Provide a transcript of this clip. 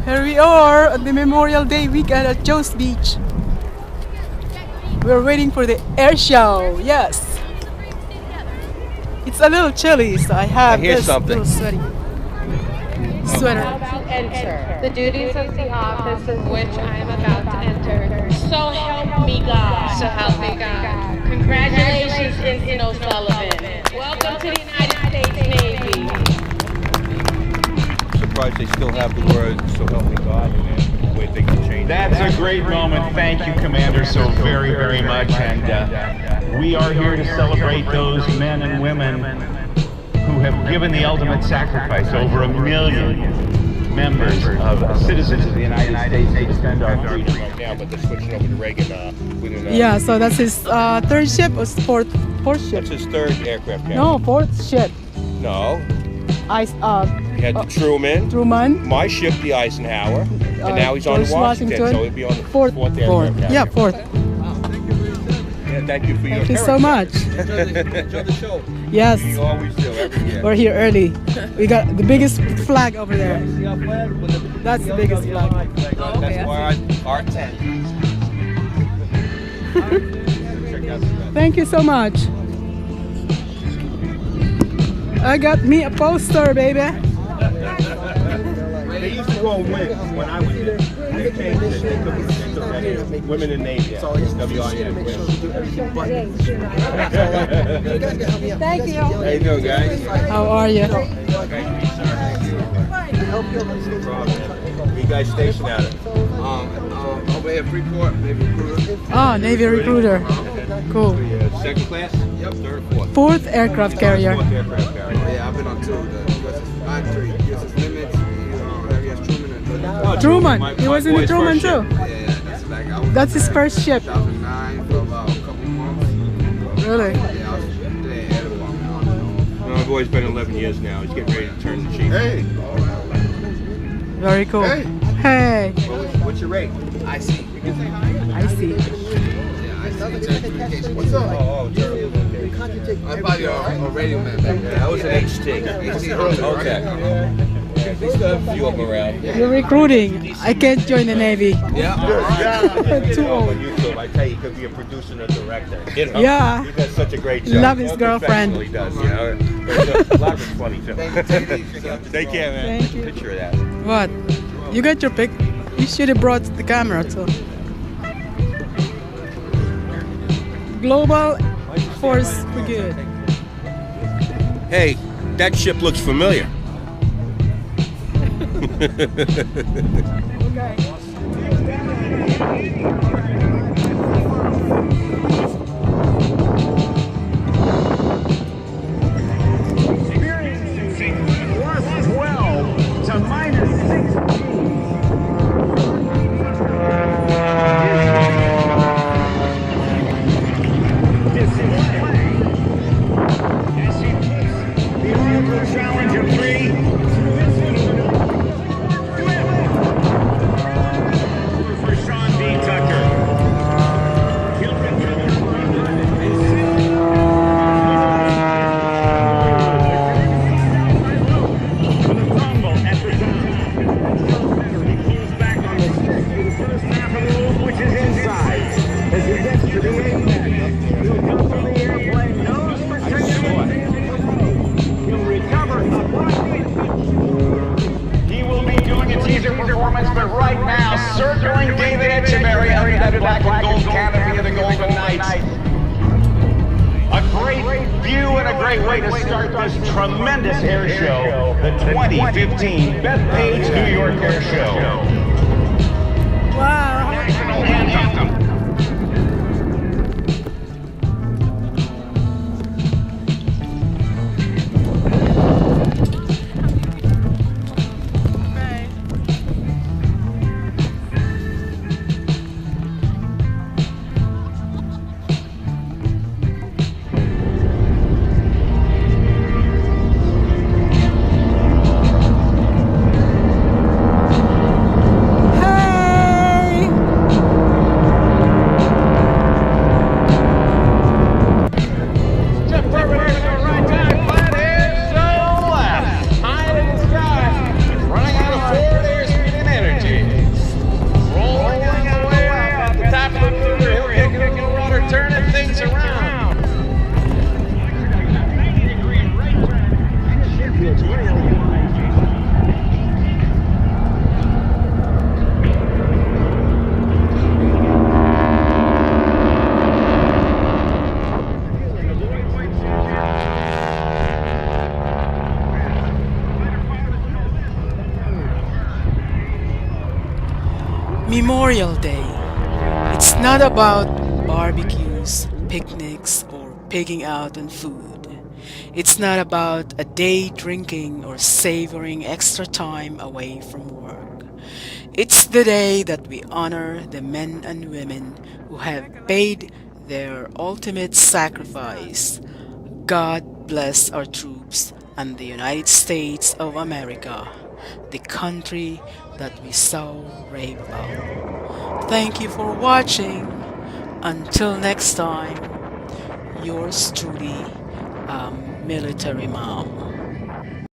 Here we are on the Memorial Day weekend at Joe's Beach. We're waiting for the air show. Yes. It's a little chilly, so I have this little sweater. Enter the duties of the office in which I am about to enter. So help me God. So help me God. Congratulations, Ensign O'Sullivan. Welcome to the United States Navy. Surprised they still have the words "So help me God." The way things have changed. That's a great moment. Thank you, Commander, so very, very much. And we are here to celebrate those men and women who have given the ultimate sacrifice. Over 1 million members of citizens of the United States to defend our freedom. Right now, but they're switching over to Reagan. Yeah, so that's his third ship or fourth ship? That's his third aircraft carrier. No, fourth ship. No. I He had the Truman. My ship, the Eisenhower, and now he's on the Washington, so he'll be on the fourth aircraft carrier. Yeah, fourth. Yeah, thank you for your Thank you so much. Enjoy the show. Yes. We always do every year. We're here early. We got the biggest flag over there. That's the biggest flag. That's why our tent. Thank you so much. I got me a poster, baby. They used to go win when I was there. They changed it. They took that in. Women in Navy. WIN. Thank you. How you doing, guys? How are you? You guys stationed at it? Over here, Freeport, Navy Recruiter. Oh, Navy recruiter. Cool. Second class? Yep. Third or fourth? Fourth aircraft carrier. Fourth aircraft carrier. Yeah, I've been on two. The USS I-3, USS Nimitz, Harry S. Truman, and Truman. He was in the Truman too. yeah, that's like I was That's his first ship. 2009 for about a couple months. Really? Yeah, I was there a while. No, I've always been 11 years now. He's getting ready to turn the chief. Hey, Very cool. Hey. Hey. What's your rate? I see. I see. Yeah, I see. What's up? Oh, terrible. I'm probably a radio man back there. That was an HT. Okay. They still have a few of them around. You're recruiting. I can't join the Navy. Yeah. Too old. On YouTube, I tell you, he could be a producer and a director. You know? Yeah. He does such a great job. Love his girlfriend. He does, you know. But a lot of it's funny too. Take care, man. Thank you. Picture of that. What? You got your pic? You should have brought the camera too. Global Force Brigade. Hey, that ship looks familiar. Experiencing +12 to -16. Challenger 3. For Sean B. Tucker. Which is inside. As he gets to the apex, he'll come from the airplane, nose protection. He'll recover abruptly. He will be doing a teaser performance, but right now, circling David Etcheberry under that black and gold canopy of the Golden Knights. A great view and a great way to start this tremendous air show, the 2015 Bethpage New York Air Show. Wow. National anthem. Memorial Day. It's not about barbecues, picnics, or pigging out on food. It's not about a day drinking or savoring extra time away from work. It's the day that we honor the men and women who have paid their ultimate sacrifice. God bless our troops and the United States of America, the country that we so rave about. Thank you for watching. Until next time, yours truly, Military Mom.